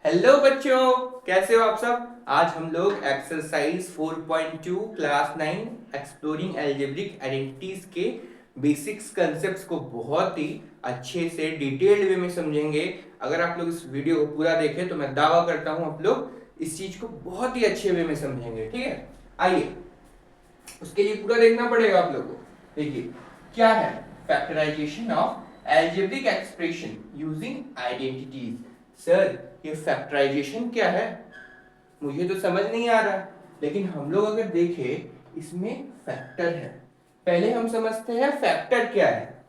Hello बच्चों, कैसे हो आप सब। आज हम लोग exercise 4.2 class 9 exploring algebraic identities के बेसिक्स कंसेप्ट्स को बहुत ही अच्छे से डिटेल्ड वे में समझेंगे। अगर आप लोग इस वीडियो को पूरा देखें तो मैं दावा करता हूं आप लोग इस चीज को बहुत ही अच्छे वे में समझेंगे। ठीक है, आइए उसके लिए पूरा देखना पड़ेगा आप लोगों को। देखिए क्या है factorisation of algebraic expression using identities. Sir ये फैक्टराइजेशन क्या है, मुझे तो समझ नहीं आ रहा। लेकिन हम लोग अगर देखें इसमें फैक्टर है। पहले हम समझते हैं फैक्टर क्या है।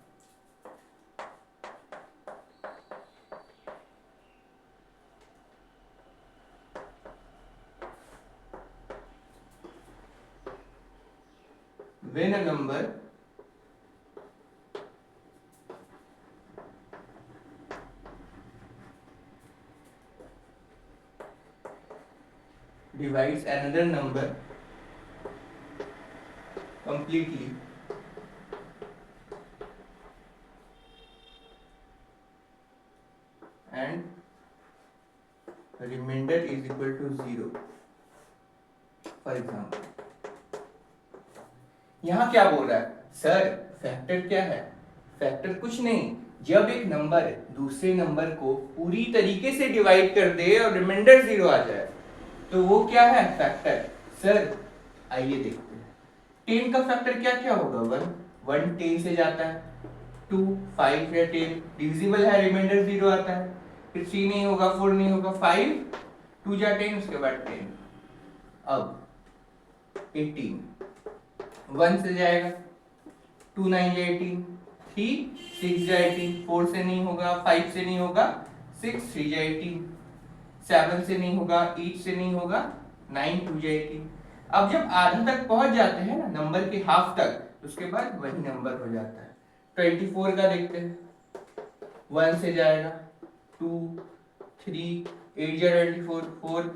When a number divides another number completely and remainder is equal to 0। For example यहाँ क्या बोल रहा है सर, फैक्टर क्या है। फैक्टर कुछ नहीं, जब एक नंबर दूसरे नंबर को पूरी तरीके से डिवाइड कर दे और रिमाइंडर 0 आ जाए तो वो क्या है फैक्टर। सर आइए देखते हैं 10 का फैक्टर क्या क्या होगा। 1 10 से जाता है, 2 5 या 10 डिविजिबल है, रिमाइंडर 0 आता है। फिर 3 नहीं होगा, 4 नहीं होगा, 5 2 जा 10, उसके बाद 10। अब 18 1 से जाएगा, 2 9 जा 18, 3 6 जा 18, 4 से नहीं होगा, 5 से नहीं होगा, 6 3 जा 18, 7 से नहीं होगा, 8 से नहीं होगा, 9 2 जा 18। अब जब आधा तक पहुंच जाते हैं ना नंबर के हाफ तक, उसके बाद वही नंबर हो जाता है। 24 का देखते हैं, 1 से जाएगा, 2 3 8 जा 24, 4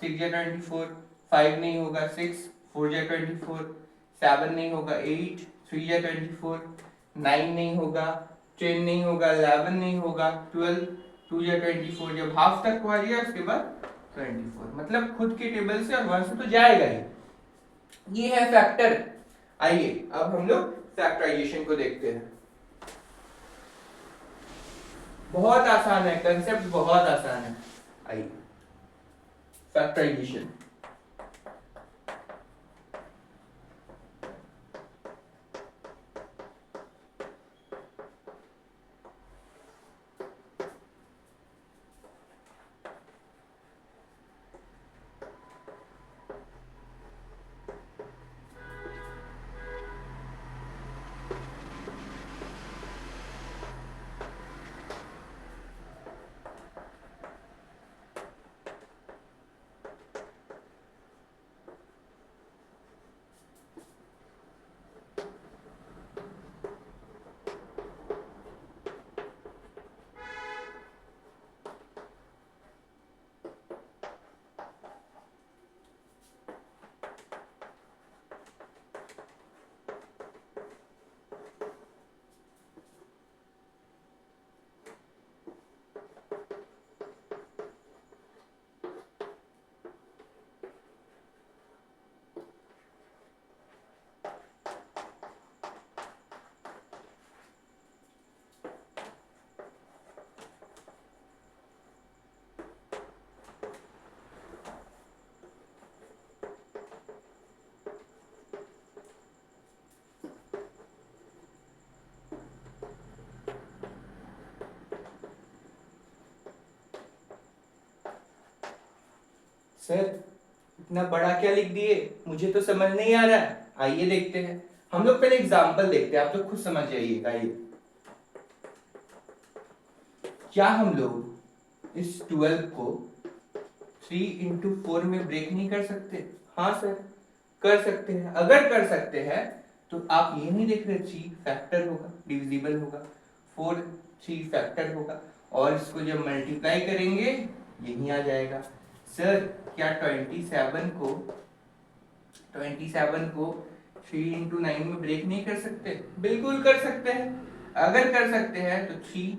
6 जा 24, 5 नहीं होगा, 6 4 जा 24, 7 नहीं होगा, 8 3 जा 24, 9 नहीं होगा, 10 नहीं होगा, 11 नहीं होगा, 12 2 जा 24। जब हाफ तक पहुंच गया उसके बाद 24, मतलब खुद के टेबल से और 1 से तो जाएगा ही। ये है फैक्टर। आइए अब हम लोग फैक्टराइजेशन को देखते हैं। बहुत आसान है, कंसेप्ट बहुत आसान है। आइए फैक्टराइजेशन। सर इतना बड़ा क्या लिख दिए, मुझे तो समझ नहीं आ रहा है। आइए देखते हैं, हम लोग पहले एग्जांपल देखते हैं, आप लोग खुद समझ जाइएगा। ये क्या हम लोग इस 12 को 3 इंटू 4 में ब्रेक नहीं कर सकते। हाँ सर कर सकते हैं। अगर कर सकते हैं तो आप ये नहीं देख रहे 3 फैक्टर होगा, डिविजिबल होगा, 4 3 फैक्टर होगा, और इसको जब मल्टीप्लाई करेंगे यही आ जाएगा। सर क्या 27 को 3 इंटू 9 में ब्रेक नहीं कर सकते। बिल्कुल कर सकते हैं। अगर कर सकते हैं तो 3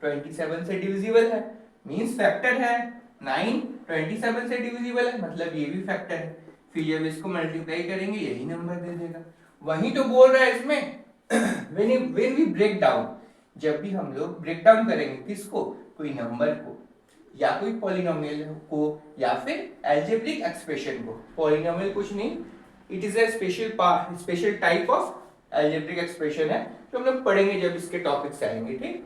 27 से डिविजिबल है, मींस फैक्टर है। 9 27 से डिविजिबल है, मतलब ये भी फैक्टर है। फिर जब इसको मल्टीप्लाई करेंगे यही नंबर दे देगा। वही तो बोल रहा है इसमें when we break down, जब भी हम लोग ब्रेक डाउन करेंगे किसको, कोई नंबर को या कोई पॉलिनोमियल को या फिर एल्जेब्रिक एक्सप्रेशन को। पॉलिनोमियल कुछ नहीं, it is a special type of algebraic expression है जो हम लोग पढ़ेंगे जब इसके टॉपिक्स आएंगे, ठीक।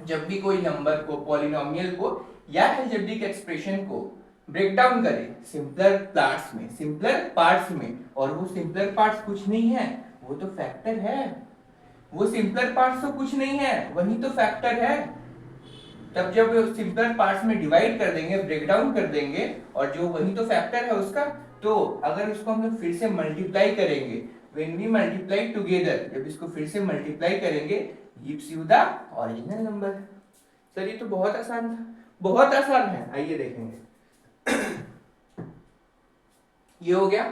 जब भी कोई नंबर को, पॉलिनोमियल को या एल्जेब्रिक एक्सप्रेशन को ब्रेक डाउन करें सिंपलर पार्ट्स में, और वो सिंपलर पार्ट्स कुछ नहीं है, वो तो फैक्टर है। वो सिंपलर पार्ट्स तो कुछ नहीं है, वही तो फैक्टर है। तब जब सिंपलर पार्ट्स में डिवाइड कर देंगे, ब्रेक डाउन कर देंगे, और जो वही तो फैक्टर है उसका, तो अगर उसको हम लोग फिर से मल्टीप्लाई करेंगे, when we multiply together, जब इसको फिर से मल्टीप्लाई करेंगे, gives you the original number। Sir ये तो बहुत आसान था, बहुत आसान है, आइए देखेंगे। ये हो गया।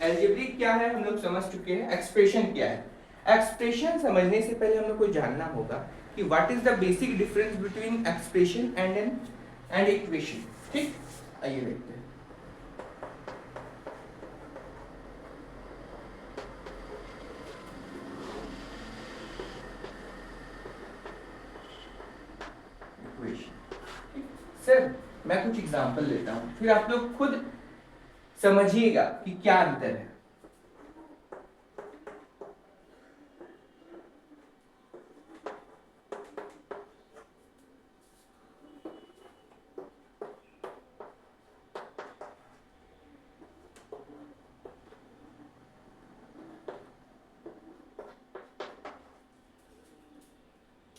एल्जेब्रिक क्या है हम लोग समझ चुके हैं, एक्सप्रेशन क्या है। एक्सप्रेशन समझने से पहले हम लोग को जानना होगा कि what is the basic difference between expression and equation, ठीक। आइए देखते हैं। सर मैं कुछ एग्जांपल लेता हूं, फिर आप लोग खुद समझिएगा कि क्या अंतर है।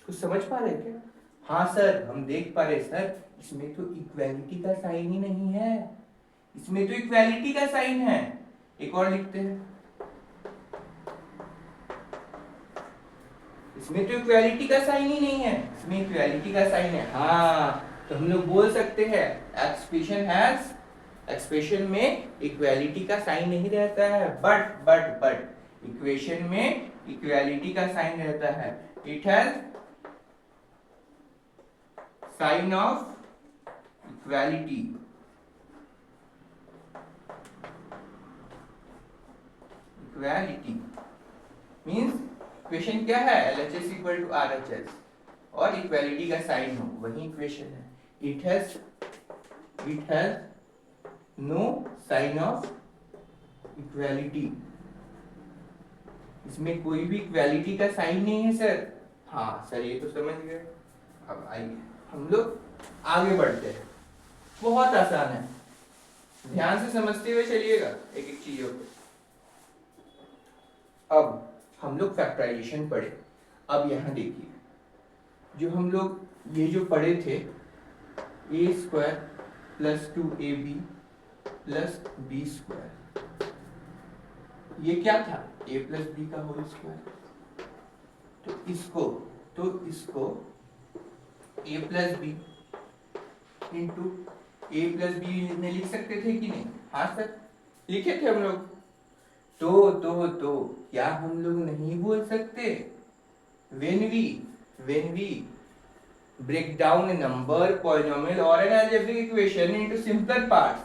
कुछ समझ पा रहे क्या? हाँ सर हम देख पा रहे सर, इसमें तो इक्वालिटी का साइन ही नहीं है, इसमें तो इक्वालिटी का साइन है। एक और लिखते हैं, इसमें तो इक्वालिटी का साइन ही नहीं है, इसमें इक्वालिटी का साइन है। हाँ तो हम लोग बोल सकते हैं एक्सप्रेशन में इक्वालिटी का साइन नहीं रहता है, बट इक्वेशन में इक्वालिटी का साइन रहता है। It has sign of equality. Equality means equation क्या है, LHS इक्वल टू RHS, और इक्वालिटी का साइन हो, वही इक्वेशन है। It has no sign of equality, इसमें कोई भी इक्वालिटी का साइन नहीं है सर। हाँ सर ये तो समझ गए। अब आइए हम लोग आगे बढ़ते हैं, बहुत आसान है, ध्यान से समझते हुए चलिएगा एक एक चीजों को। अब हम लोग फैक्टराइजेशन पढ़े। अब यहाँ देखिए, जो हम लोग ये जो पढ़े थे, a² + 2ab + b², ये क्या था, a + b का होल स्क्वायर। तो इसको a + b into a + b में लिख सकते थे कि नहीं? हाँ सर लिखे थे हम लोग। तो क्या हम लोग नहीं बोल सकते, when we break down a number, polynomial or an algebraic equation into simpler parts,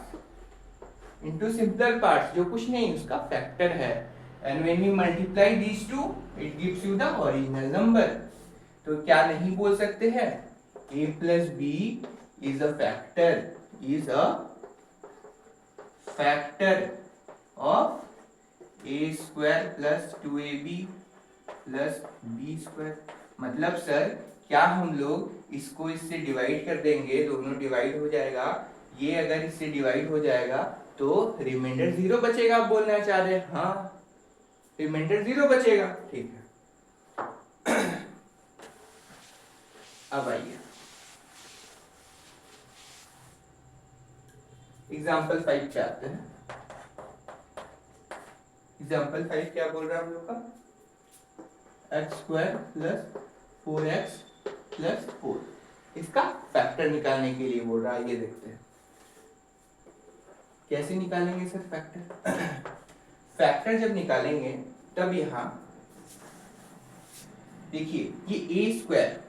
जो कुछ नहीं उसका फैक्टर है, and when we multiply these two it gives you the original number। तो क्या नहीं बोल सकते हैं, a + b is a factor of a² + 2ab + b²। मतलब सर क्या हम लोग इसको इससे डिवाइड कर देंगे, दोनों डिवाइड हो जाएगा, ये अगर इससे डिवाइड हो जाएगा तो रिमाइंडर 0 बचेगा, आप बोलना चाह रहे हैं? हाँ रिमाइंडर 0 बचेगा, ठीक है। अब आइए एग्जाम्पल 5 पे आते हैं। एग्जाम्पल 5 क्या बोल रहा है हम लोग का, x² + 4x + 4, इसका फैक्टर निकालने के लिए बोल रहा है। ये देखते हैं कैसे निकालेंगे सर फैक्टर। फैक्टर जब निकालेंगे तब यहाँ देखिए ये ए स्क्वायर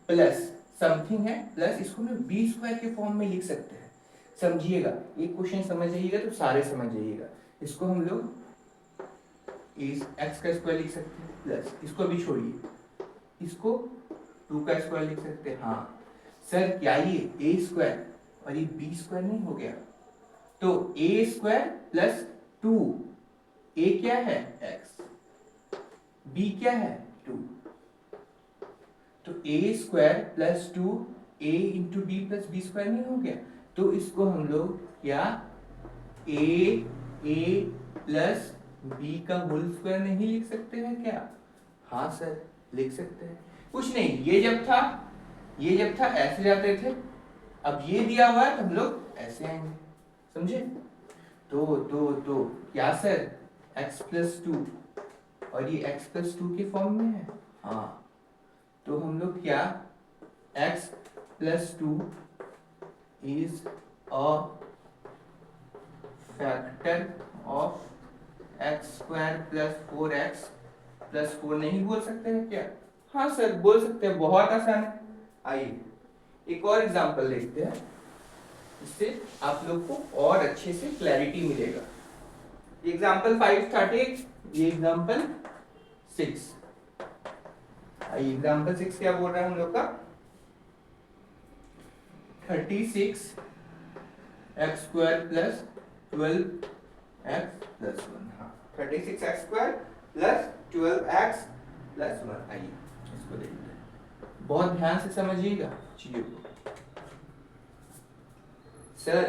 प्लस समथिंग है प्लस इसको हम बी स्क्वायर के फॉर्म में लिख सकते हैं। समझिएगा, एक क्वेश्चन समझ जाइएगा तो सारे समझ जाइएगा। इसको हम लोग एक्स का स्क्वायर लिख सकते हैं प्लस इसको भी छोड़िए, इसको 2 का स्क्वायर लिख सकते हैं। हाँ सर, क्या ये ए स्क्वायर और ये बी स्क्वायर नहीं हो गया? तो ए स्क्वायर प्लस 2, ए क्या है एक्स, बी क्या है 2, तो a square plus 2 a into b plus B square नहीं हो गया? तो इसको हम लोग क्या ए प्लस बी का होल स्क्वायर नहीं लिख सकते हैं क्या? हाँ सर, लिख सकते हैं। कुछ नहीं, ये जब था ऐसे जाते थे, अब ये दिया हुआ है तो हम लोग ऐसे आएंगे, समझे? तो क्या सर x प्लस 2 और ये x प्लस 2 के फॉर्म में है? हाँ, तो हम लोग क्या x plus 2 is a factor of x square plus 4x plus 4 नहीं बोल सकते हैं क्या? हाँ सर, बोल सकते हैं, बहुत आसान है। आइए एक और एग्जांपल देखते हैं, इससे आप लोग को और अच्छे से क्लैरिटी मिलेगा। एग्जांपल 5 स्टार्टिंग, ये एग्जांपल 6। आइए एग्जांपल 6 क्या बोल रहा है हम लोग का? 36 x square plus 12 x plus 1। हाँ, 36 x square plus 12 x plus 1। आइए इसको देखते हैं, बहुत ध्यान से समझिएगा चीजों को। सर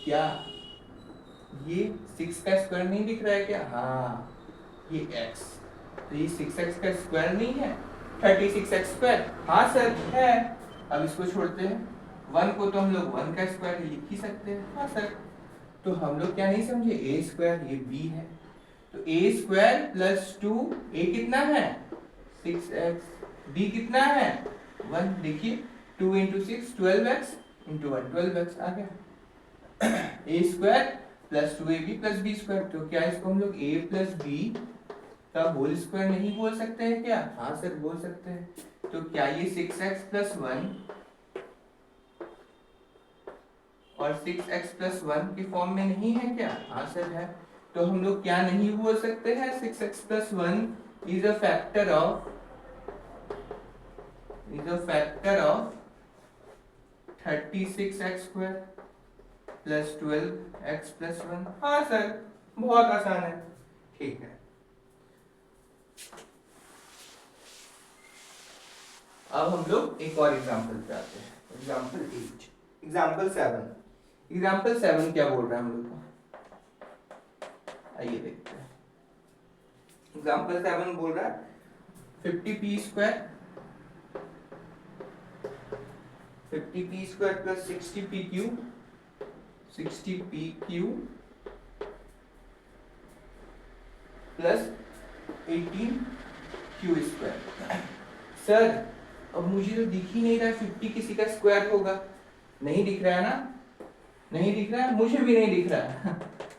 क्या ये 6 का स्क्वायर नहीं दिख रहा है क्या? हाँ, ये x, तो ये 6x का स्क्वायर नहीं है 36x स्क्वायर? हाँ सर है। अब इसको छोड़ते हैं, 1 को तो हम लोग 1 का स्क्वायर लिख ही सकते हैं। हाँ सर, तो हम लोग क्या नहीं समझे, ए स्क्वायर ये b है, तो ए स्क्वायर प्लस 2, ए कितना है 6x, b कितना है 1। देखिए 2 इंटू 6 12x इंटू 1 12x आ गया। A square plus 2ab plus B square, तो क्या इसको हम लोग a प्लस बी का होल स्क्वायर नहीं बोल सकते हैं क्या? हाँ सर, बोल सकते हैं। तो क्या ये 6x प्लस 1 और 6x प्लस 1 के फॉर्म में नहीं है क्या? हाँ सर है। तो हम लोग क्या नहीं बोल सकते हैं, 6x plus 1 is a factor of 36x square plus 12x plus 1। हाँ सर, बहुत आसान है। ठीक है, अब हम लोग एक और एग्जांपल पे आते हैं, एग्जांपल 8। एग्जांपल 7 क्या बोल रहा है हम लोग को? आइए देखते हैं। एग्जांपल 7 बोल रहा है 50p square plus 60p cube plus 18q square. Sir, अब मुझे तो दिख ही नहीं रहा 50 किसी का स्क्वायर होगा, नहीं दिख रहा है ना? नहीं दिख रहा है, मुझे भी नहीं दिख रहा है।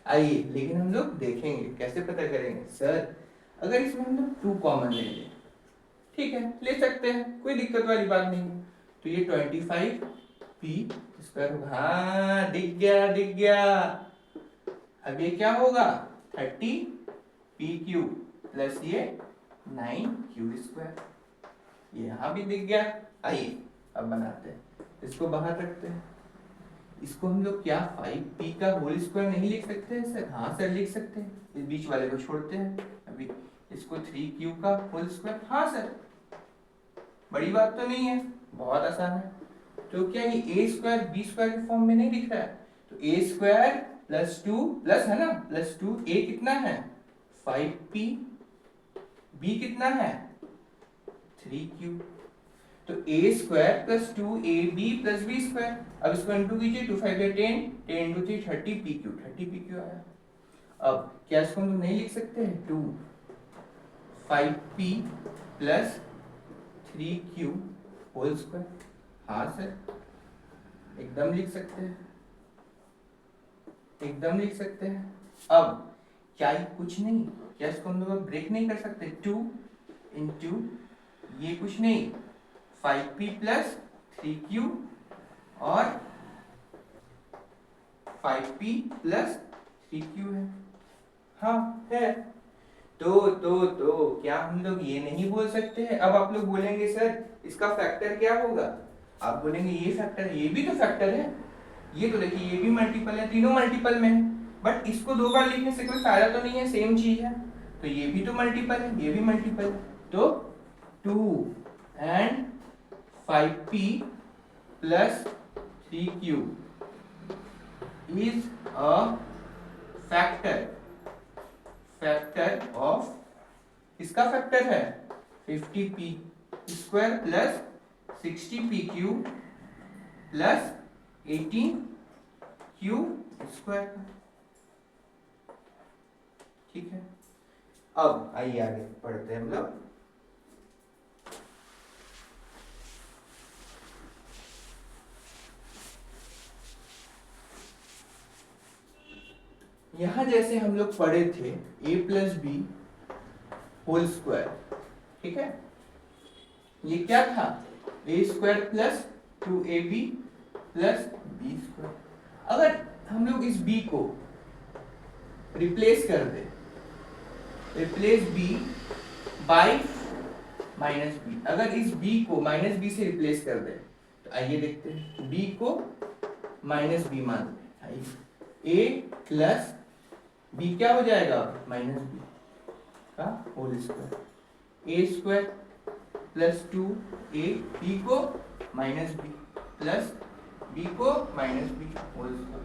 आइए, लेकिन हम लोग देखेंगे, कैसे पता करेंगे? सर, अगर इसमें हम लोग 2 कॉमन ले लें, ठीक है, ले सकते हैं, कोई दिक्कत वाली बात नहीं है। तो ये 25p स्क्वायर होगा। हाँ, दिख गया। अब ये क्या होगा 30p क्यूब प्लस ये 9q स्क्वायर, ये यहां भी दिख गया। आइए अब बनाते हैं, इसको बाहर रखते हैं। इसको हम लोग क्या 5p का होल स्क्वायर नहीं लिख सकते हैं सर? हाँ सर, लिख सकते हैं। इस बीच वाले को छोड़ते हैं, अभी इसको 3q का होल स्क्वायर। हाँ सर, बड़ी बात तो नहीं है, बहुत आसान है। तो क्या ये a स्क्वायर b स्क्वायर के फॉर्म में नहीं दिख रहा है? तो a स्क्वायर प्लस 2 प्लस है ना, प्लस 2, a कितना है 5p, b कितना है 3q, तो a square plus 2ab plus b square. अब इसको इंटू कीजिए, 2 5 10, 10 into 3 30p Q, 30p Q आया। अब क्या इसको हम नहीं लिख सकते हैं 2 5p plus 3q whole square? हाँ सर, एकदम लिख सकते हैं, एकदम लिख सकते हैं। अब क्या ये कुछ नहीं, क्या इसको हम लोग ब्रेक नहीं कर सकते? 2 इंटू ये कुछ नहीं 5p प्लस 3q और 5p प्लस 3q है। हाँ है। तो क्या हम लोग ये नहीं बोल सकते हैं? अब आप लोग बोलेंगे सर इसका फैक्टर क्या होगा? आप बोलेंगे ये फैक्टर है, ये भी तो फैक्टर है। ये तो देखिए ये भी मल्टीपल है, तीनों मल्टीपल में है, बट इसको दो बार लिखने से कोई फायदा तो नहीं है, सेम चीज है। तो ये भी तो मल्टीपल है, ये भी मल्टीपल है। तो 2 and 5p plus 3q is a factor of, इसका फैक्टर है 50p square plus 60pq plus 18q square. ठीक है, अब आइए आगे पढ़ते हैं हम लोग। यहां जैसे हम लोग पढ़े थे a plus b whole square, ठीक है, ये क्या था? a square plus 2ab plus B square. अगर हम लोग इस b को रिप्लेस कर दे, replace b by minus b, अगर इस b को माइनस बी से रिप्लेस कर दे तो आइए देखते हैं, b को माइनस बी मान लें, a प्लस b क्या हो जाएगा? माइनस बी का whole square, A square plus 2a, b को माइनस बी प्लस b को माइनस बी होल स्क्वायर,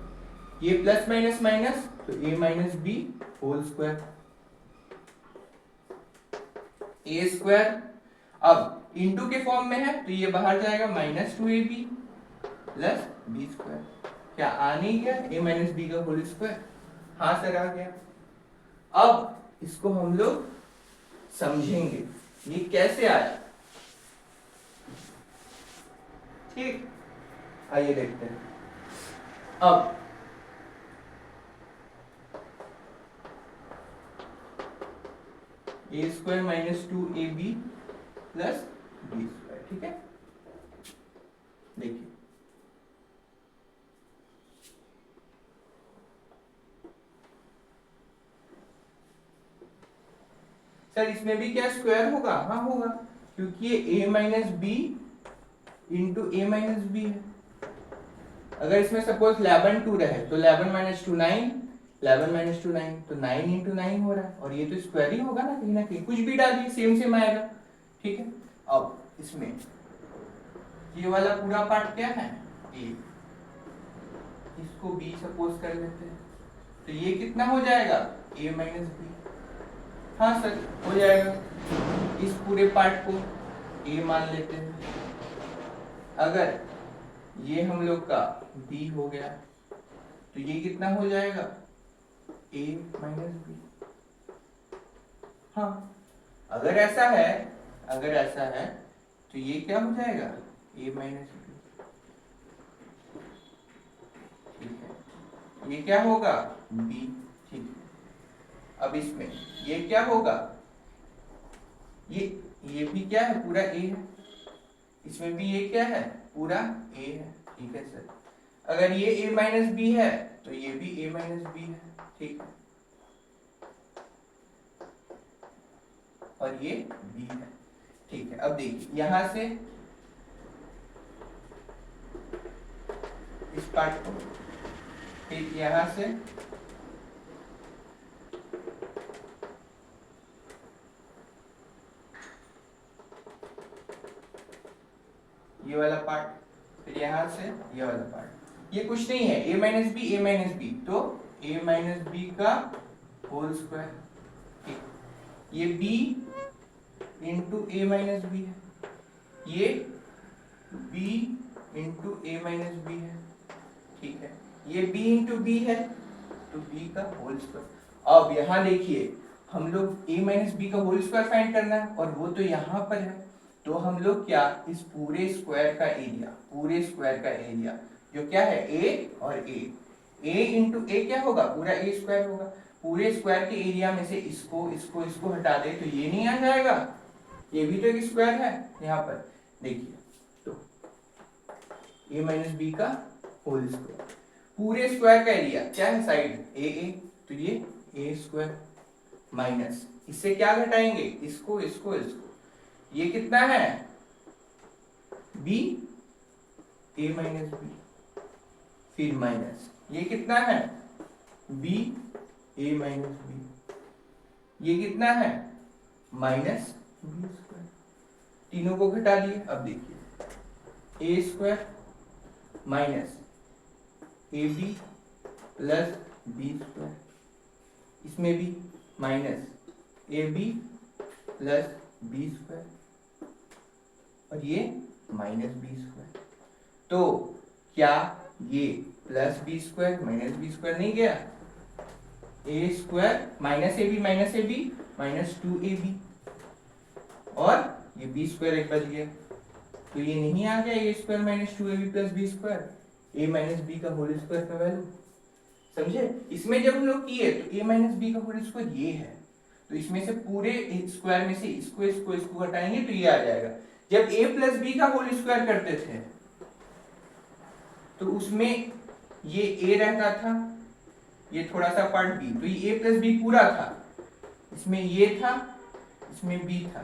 ये प्लस माइनस माइनस तो a minus B whole square, A square. अब इंटू के फॉर्म में है तो ये बाहर जाएगा, minus 2ab plus B square. क्या आ नहीं गया a माइनस बी का होल स्क्वायर? हाँ सर आ गया। अब इसको हम लोग समझेंगे ये कैसे आया। ठीक, आइए देखते हैं। अब a square minus 2ab plus B square, ठीक है। देखिए सर इसमें भी क्या स्क्वायर होगा? हाँ होगा, क्योंकि ये a minus B into A minus B है। अगर इसमें सपोज 11 2 रहे तो 11 माइनस 2 9, 11 माइनस 2 9, तो 9 इंटू 9 हो रहा है, और ये तो स्क्वायर ही होगा ना कहीं, कुछ भी डालिए सेम सेम आएगा। ठीक है, अब इसमें ये वाला पूरा पार्ट क्या है? a, इसको b सपोज कर लेते हैं, तो ये कितना हो जाएगा? a minus B. हाँ सर हो जाएगा। इस पूरे पार्ट को a मान लेते हैं। अगर ये हम लोग का b हो गया तो ये कितना हो जाएगा? a minus B. हाँ, अगर ऐसा है तो ये क्या हो जाएगा? a minus B. ठीक है, ये क्या होगा? b। ठीक है, अब इसमें ये क्या होगा? ये भी क्या है? पूरा a है। इसमें भी ये क्या है? पूरा a है। ठीक है सर, अगर ये a माइनस बी है तो ये भी a माइनस बी है। ठीक है, और ये b है। ठीक है, अब देखिए यहां से इस पार्ट को, ठीक यहां से ये वाला पार्ट, फिर यहां से ये वाला पार्ट, ये कुछ नहीं है, a minus B, a minus B, तो a माइनस बी का होल स्क्वायर। ठीक, ये b into a minus B है, ये b into a minus B है। ठीक है, ये b इंटू बी है तो b का होल स्क्वायर। अब यहाँ देखिए हम लोग a माइनस बी का होल स्क्वायर फाइंड करना है, और वो तो यहाँ पर है, तो हम लोग क्या, इस पूरे स्क्वायर का एरिया जो क्या है a और a, ए इंटू ए क्या होगा, पूरा ए स्क्वायर होगा। पूरे स्क्वायर के एरिया में से इसको हटा दे तो ये नहीं आ जाएगा, ये भी तो एक स्क्वायर है यहाँ पर। देखिए तो a माइनस बी का होल स्क्वायर, पूरे स्क्वायर का एरिया क्या है, साइड ए, तो ये ए स्क्वायर माइनस इससे क्या घटाएंगे, इसको, ये कितना है b, a माइनस बी, फिर माइनस ये कितना है b, a माइनस बी, ये कितना है माइनस बी स्क्वायर, तीनों को घटा दिए। अब देखिए a square minus a b plus B square, इसमें भी minus a b plus B square, और ये माइनस बी स्क्वायर। तो क्या ये plus B square minus b square नहीं गया, a square minus a b minus 2ab, और ये बी स्क्वायर एक बच गया, तो ये नहीं आ गया a square minus 2ab plus B square, a minus B का होल स्क्वायर का वैल्यू। समझे, इसमें जब हम लोग किए तो ए माइनस बी का होल स्क्वायर ये है, तो इसमें से पूरे स्क्वायर में से इसको हटाएंगे तो ये आ जाएगा। जब a प्लस बी का होल स्क्वायर करते थे तो उसमें ये a रहता था, ये थोड़ा सा पार्ट b, तो ये a प्लस बी पूरा था, इसमें ये था, इसमें b था,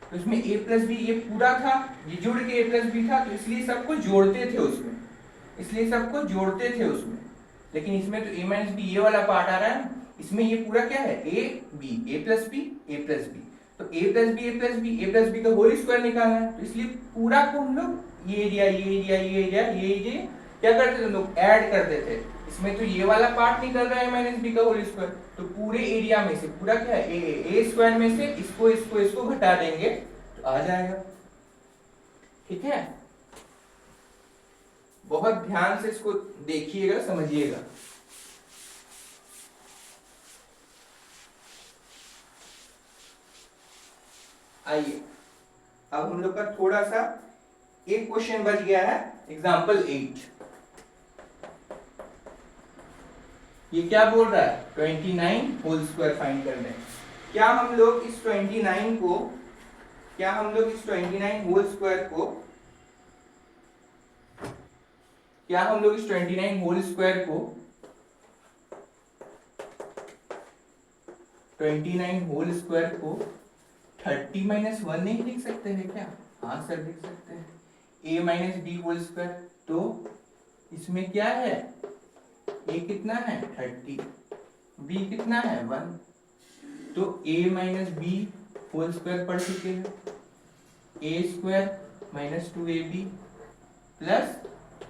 तो इसमें a प्लस बी ये पूरा था, ये जुड़ के a प्लस बी था, तो इसलिए सबको जोड़ते थे उसमें, लेकिन इसमें तो a माइनस बी ये वाला पार्ट आ रहा है, इसमें ये पूरा क्या है a प्लस बी, तो a प्लस बी का होल स्क्वायर निकालना है, तो इसलिए पूरा को हम लोग ये एरिया क्या करते थे, हम लोग ऐड करते थे। इसमें तो ये वाला पार्ट निकल रहा है माइनस बी का होल स्क्वायर, तो पूरे एरिया में से पूरा क्या है ए स्क्वायर में से इसको घटा देंगे तो आ जाएगा। ठीक है, बहुत ध्यान से इसको देखिएगा, समझिएगा। आइए अब हम लोग का थोड़ा सा एक क्वेश्चन बच गया है, एग्जाम्पल 8। ये क्या बोल रहा है, 29 होल स्क्वायर फाइंड करना है। क्या हम लोग इस 29 होल स्क्वायर को 30 माइनस 1 नहीं लिख सकते हैं क्या? हाँ सर लिख सकते हैं। a minus B whole square, तो इसमें क्या है, a कितना है 30, b कितना है 1, तो a minus B whole square पढ़ चुके हैं, a square minus 2ab plus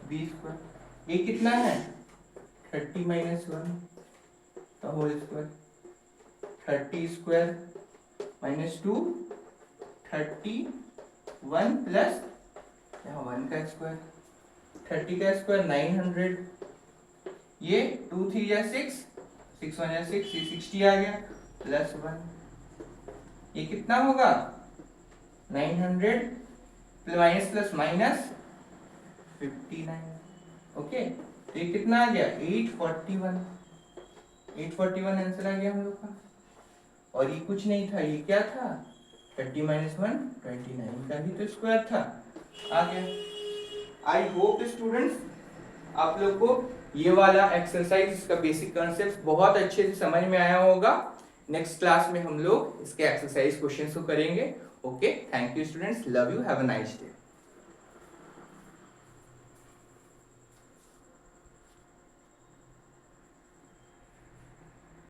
b square, a कितना है 30 माइनस 1 का whole square, 30 square minus 2 31 plus 1 का स्क्वायर, 30 का स्क्वायर 900, ये 2 3 या 6 6 1 या 6, ये 60 आ गया प्लस 1, ये कितना होगा 900 माइनस प्लस माइनस 59। ओके, तो ये कितना आ गया 841 आंसर आ गया हम लोग का। और ये कुछ नहीं था, ये क्या था 30 माइनस 1 29 का भी तो स्क्वायर था, आ गया। आई होप स्टूडेंट्स आप लोग को ये वाला एक्सरसाइज का बेसिक कॉन्सेप्ट बहुत अच्छे से समझ में आया होगा। नेक्स्ट क्लास में हम लोग इसके एक्सरसाइज क्वेश्चंस को करेंगे। Okay, thank you students, love you, have a nice day.